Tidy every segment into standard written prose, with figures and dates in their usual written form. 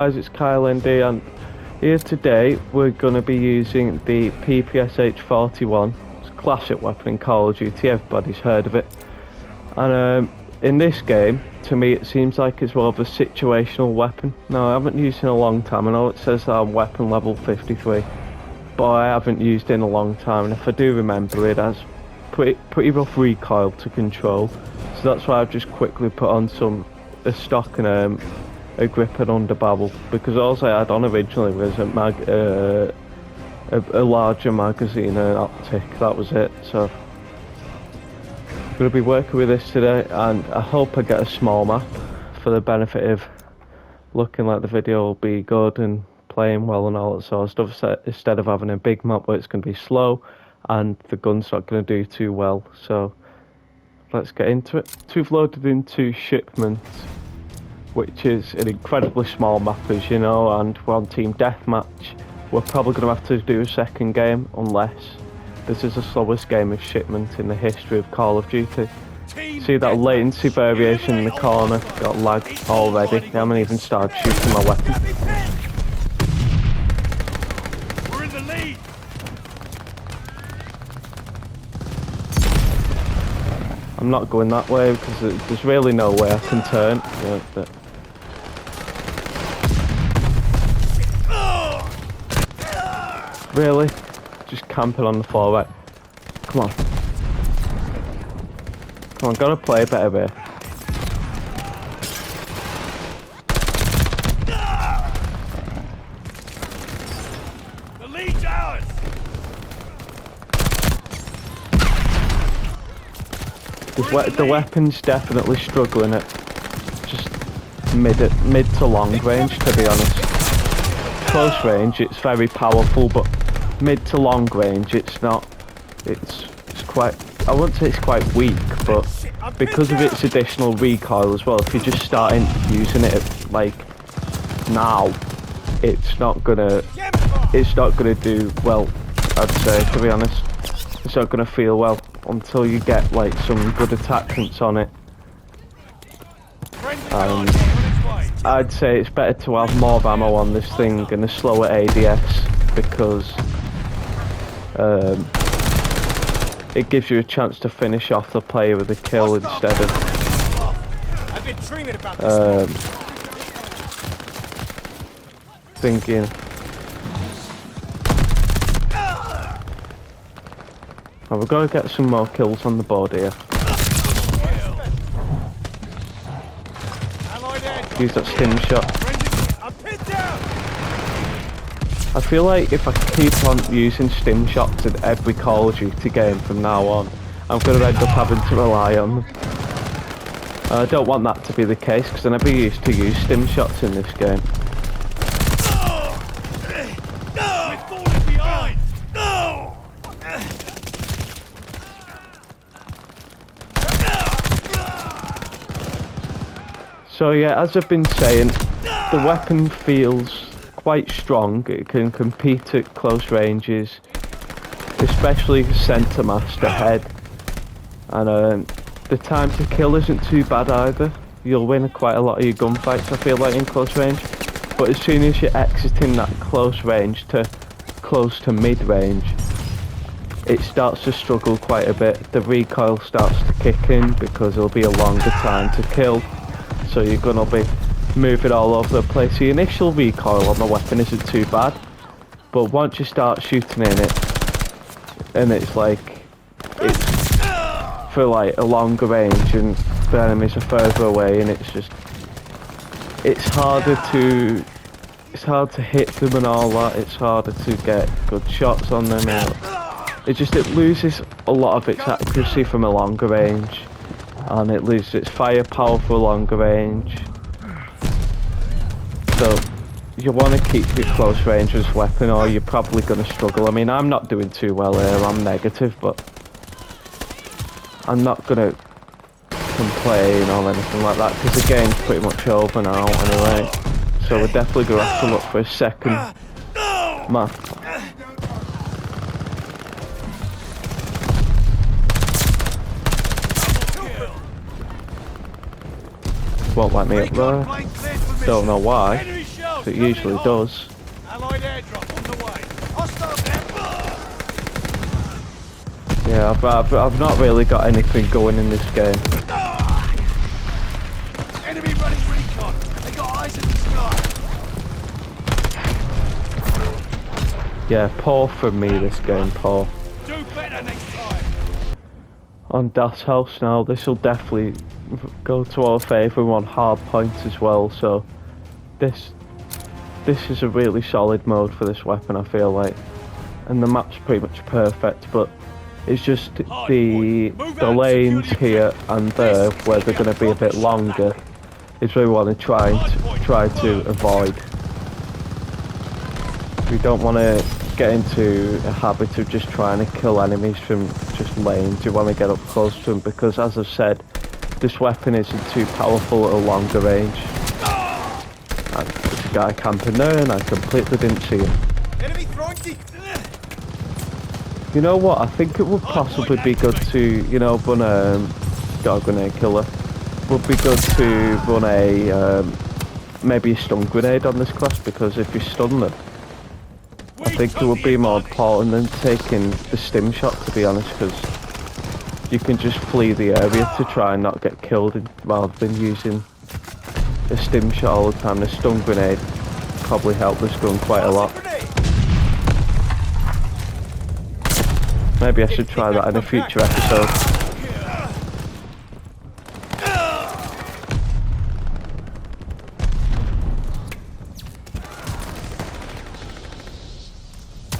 Guys, it's Kyle ND, and here today we're going to be using the PPSH-41. It's a classic weapon in Call of Duty, everybody's heard of it. And in this game, to me it seems like it's more of a situational weapon. Now, I haven't used it in a long time. I know it says I'm weapon level 53, but I haven't used it in a long time, and if I do remember, it has pretty rough recoil to control. So that's why I've just quickly put on a stock and a grip and underbarrel, because all I had on originally was a larger magazine and an optic. That was it. So I'm going to be working with this today, and I hope I get a small map for the benefit of looking like the video will be good and playing well and all that sort of stuff, instead of having a big map where it's going to be slow and the gun's not going to do too well. So let's get into it. We've loaded into shipment, which is an incredibly small map, as you know, and we're on team deathmatch. We're probably going to have to do a second game unless this is the slowest game of shipment in the history of Call of Duty. See that latency variation in the corner? Got lag already. I haven't even started shooting my weapon. We're in the lead. I'm not going that way because there's really no way I can turn. Really? Just camping on the floor, right? Come on. Come on, gotta play better here. The lead's ours. The weapon's definitely struggling at just mid to long range, to be honest. Close range, it's very powerful, but mid to long range, it's not. It's quite. I wouldn't say it's quite weak, but because of its additional recoil as well, if you're just starting using it like now, it's not gonna do well. I'd say, to be honest, it's not gonna feel well until you get like some good attachments on it. I'd say it's better to have more ammo on this thing and a slower ADS, because it gives you a chance to finish off the player with a kill instead of thinking. Well, we've got to get some more kills on the board here. Use that stim shot. I feel like if I keep on using stim shots in every Call of Duty game from now on, I'm going to end up having to rely on them. I don't want that to be the case, because I never used to use stim shots in this game. So yeah, as I've been saying, the weapon feels quite strong. It can compete at close ranges, especially centre master head, and the time to kill isn't too bad either. You'll win quite a lot of your gunfights, I feel like, in close range, but as soon as you're exiting that close range to close to mid range, it starts to struggle quite a bit. The recoil starts to kick in because it'll be a longer time to kill, so you're gonna be moving all over the place. The initial recoil on the weapon isn't too bad, but once you start shooting in it, and it's for like a longer range and the enemies are further away, and it's hard to hit them and all that. It's harder to get good shots on them, and it loses a lot of its accuracy from a longer range, and it loses its firepower for a longer range. So you want to keep your close range as weapon, or you're probably going to struggle. I mean, I'm not doing too well here, I'm negative, but I'm not going to complain or anything like that, because the game's pretty much over now anyway. So we're definitely going to have to look for a second map. Won't let me up there. Don't know why. It usually does. Allied airdrop on the way. Hostile there. Yeah, I've not really got anything going in this game. Enemy running recon. They got eyes in the sky. Yeah, poor from me this game, poor. Do better next time. On Das House now, this will definitely go to our favour on hard points as well, so this is a really solid mode for this weapon, I feel like. And the map's pretty much perfect, but it's just the lanes here and there where they're going to be a bit longer is where we want to try to avoid. We don't want to get into a habit of just trying to kill enemies from just lanes. You want to get up close to them because, as I've said, this weapon isn't too powerful at a longer range. And there's a guy camping there and I completely didn't see him. Enemy throwing deep. You know what, I think it would possibly be good to, you know, run a dog grenade killer. Would be good to run a, maybe a stun grenade on this class, because if you stun them, I think it would be more important than taking the stim shot, to be honest, because you can just flee the area to try and not get killed rather than using a stim shot all the time. The stun grenade probably helped this gun quite a lot. Maybe I should try that in a future episode.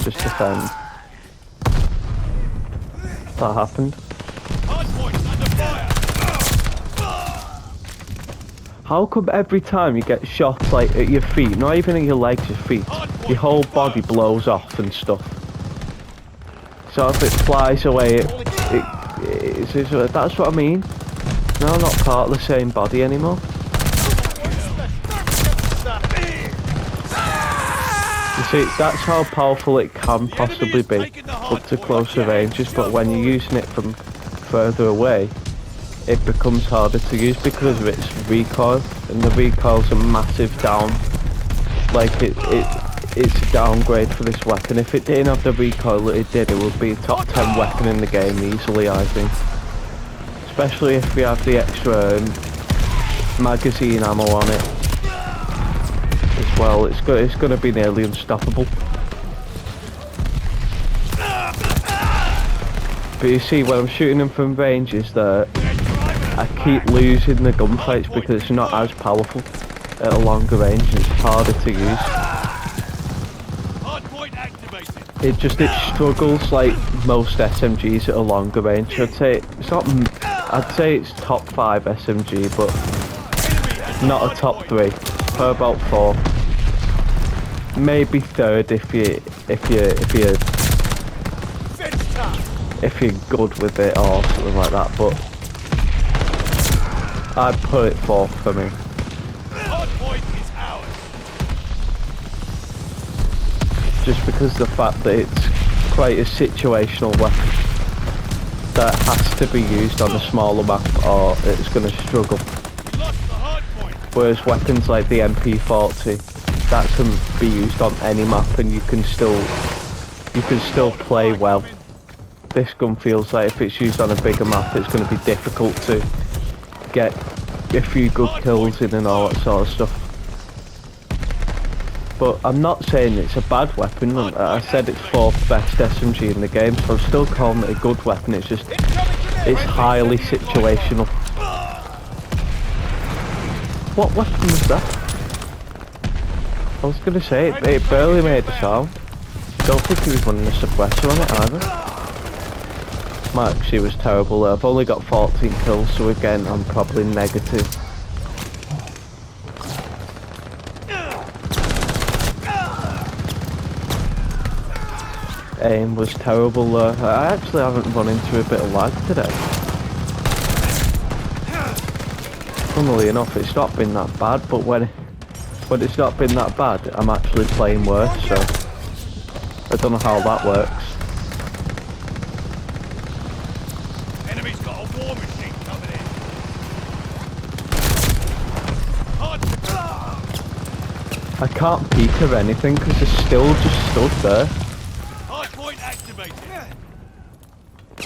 Just defend. That happened. How come every time you get shot like at your feet, not even at your legs, your feet, your whole body blows off and stuff? So if it flies away, that's what I mean. No, I'm not part of the same body anymore. You see, that's how powerful it can possibly be up to closer ranges, but when you're using it from further away, it becomes harder to use because of its recoil, and the recoil's a massive down. Like it's a downgrade for this weapon. If it didn't have the recoil that it did, it would be a top 10 weapon in the game easily, I think. Especially if we have the extra magazine ammo on it as well. It's going to be nearly unstoppable. But you see, when I'm shooting them from ranges there, I keep losing the gunfights because it's not as powerful at a longer range and it's harder to use. It struggles like most SMGs at a longer range. I'd say it's top 5 SMG, but not a top 3. For about 4, maybe 3rd if you're good with it or something like that. But I'd put it 4th for me. Just because of the fact that it's quite a situational weapon that has to be used on a smaller map or it's going to struggle. Whereas weapons like the MP40, that can be used on any map and you can still play well. This gun feels like if it's used on a bigger map, it's going to be difficult to get a few good kills in and all that sort of stuff. But I'm not saying it's a bad weapon. I said it's 4th best SMG in the game, so I'm still calling it a good weapon. It's just, it's highly situational. What weapon was that? I was going to say, it barely made a sound. Don't think he was running a suppressor on it either. My XC was terrible there. I've only got 14 kills, so again, I'm probably negative. Aim was terrible there. I actually haven't run into a bit of lag today. Funnily enough, it's not been that bad, but when it's not been that bad, I'm actually playing worse, so I don't know how that works. Enemy's got a war machine coming in. I can't peek or anything because they're still just stood there. Hard point activated. You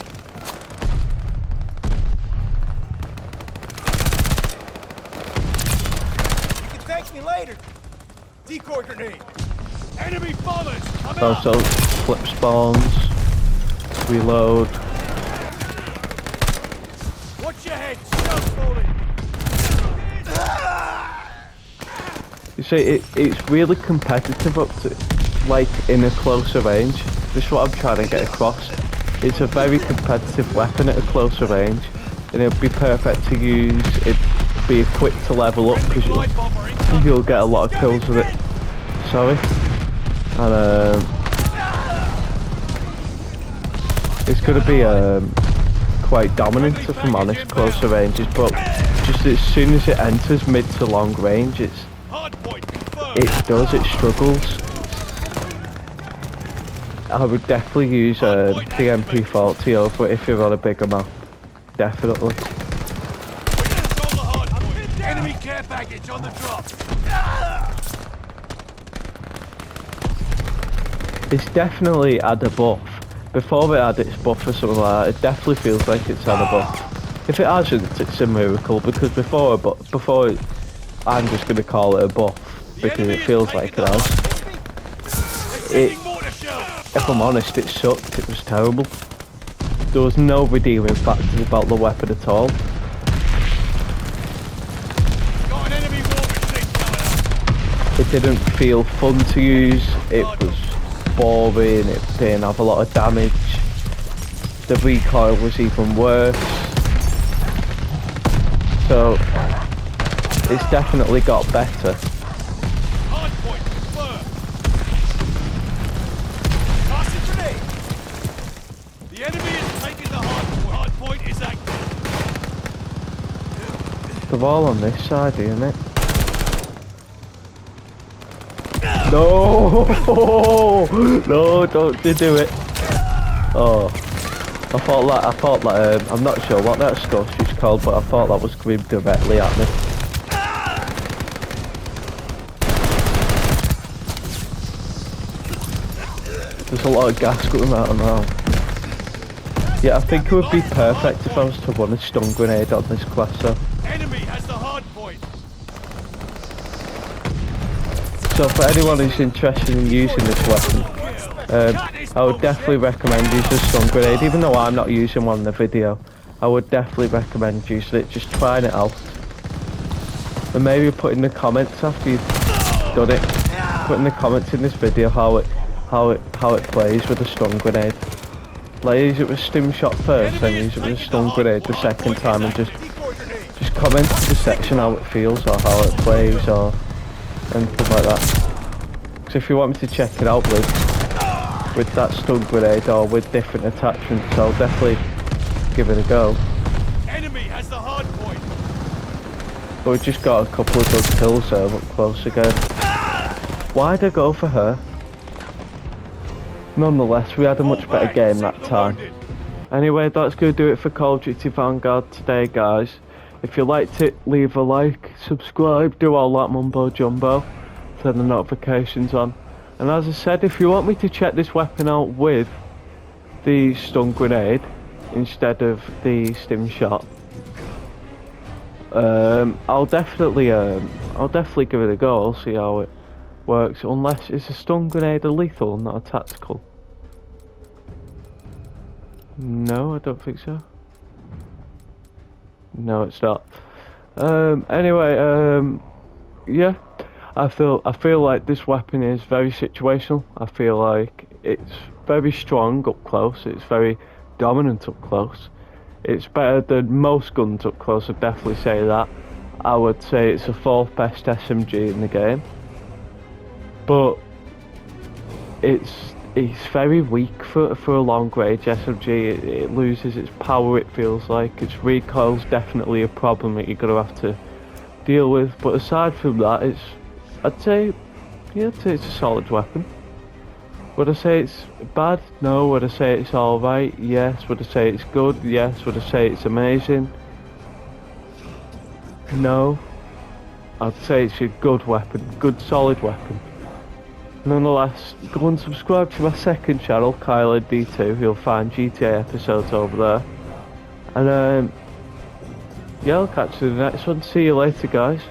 can thank me later. Decoy grenade. Enemy bombers! I'm out! Also, flip spawns. Reload. Watch your head! Shells falling! You see, it's really competitive up to, like, in a closer range. This is what I'm trying to get across. It's a very competitive weapon at a closer range, and it'll be perfect to use. It'd be quick to level up because you'll get a lot of kills with it. Sorry. And it's going to be quite dominant, if I'm honest, closer ranges, but just as soon as it enters mid to long range, it struggles. I would definitely use the MP40 over it if you're on a bigger map. Definitely. Enemy care package on the drop. It's definitely had a buff. Before it had its buff or something like that, it definitely feels like it's had a buff. If it hasn't, it's a miracle, because before I'm just going to call it a buff, because it feels like it has. If I'm honest, it sucked, it was terrible. There was no redeeming factors about the weapon at all. Got an enemy war machine coming up. It didn't feel fun to use, it was boring, it didn't have a lot of damage. The recoil was even worse. So it's definitely got better. Hard point confirmed. Tossing grenade. The enemy is taking the hard point. Hard point is active. They're all on this side, isn't it? No! No, don't you do it. Oh. I thought that, I'm not sure what that stuff is called, but I thought that was coming directly at me. There's a lot of gas going out now. Yeah, I think it would be perfect if I was to run a stun grenade on this class, so. Enemy has the hard point. So for anyone who's interested in using this weapon, I would definitely recommend using a stun grenade. Even though I'm not using one in the video, I would definitely recommend using it, just trying it out. And maybe put in the comments after you've done it, put in the comments in this video how it plays with a stun grenade. Like, use it with stim shot first, then use it with a stun grenade the second time, and just comment in the section how it feels or how it plays or anything like that. So if you want me to check it out with that stun grenade or with different attachments, I'll definitely give it a go. Enemy has the hard point. But we just got a couple of good kills there up close again. Why'd I go for her? Nonetheless, we had a much better game that time. Anyway, that's going to do it for Call of Duty Vanguard today, guys. If you liked it, leave a like, subscribe, do all that mumbo jumbo, turn the notifications on. And as I said, if you want me to check this weapon out with the stun grenade instead of the stim shot, I'll definitely give it a go. I'll see how it works. Unless is a stun grenade a lethal, not a tactical? No, I don't think so. No, it's not. Anyway, yeah, I feel like this weapon is very situational. I feel like it's very strong up close. It's very dominant up close. It's better than most guns up close, I'd definitely say that. I would say it's the 4th best SMG in the game. But it's very weak for a long range SMG. It loses its power, it feels like. Its recoil's definitely a problem that you're going to have to deal with. But aside from that, I'd say it's a solid weapon. Would I say it's bad? No. Would I say it's alright? Yes. Would I say it's good? Yes. Would I say it's amazing? No. I'd say it's a good weapon, good solid weapon. Nonetheless, go and subscribe to my second channel, Kyle D2. You'll find GTA episodes over there. And yeah, I'll catch you in the next one. See you later, guys.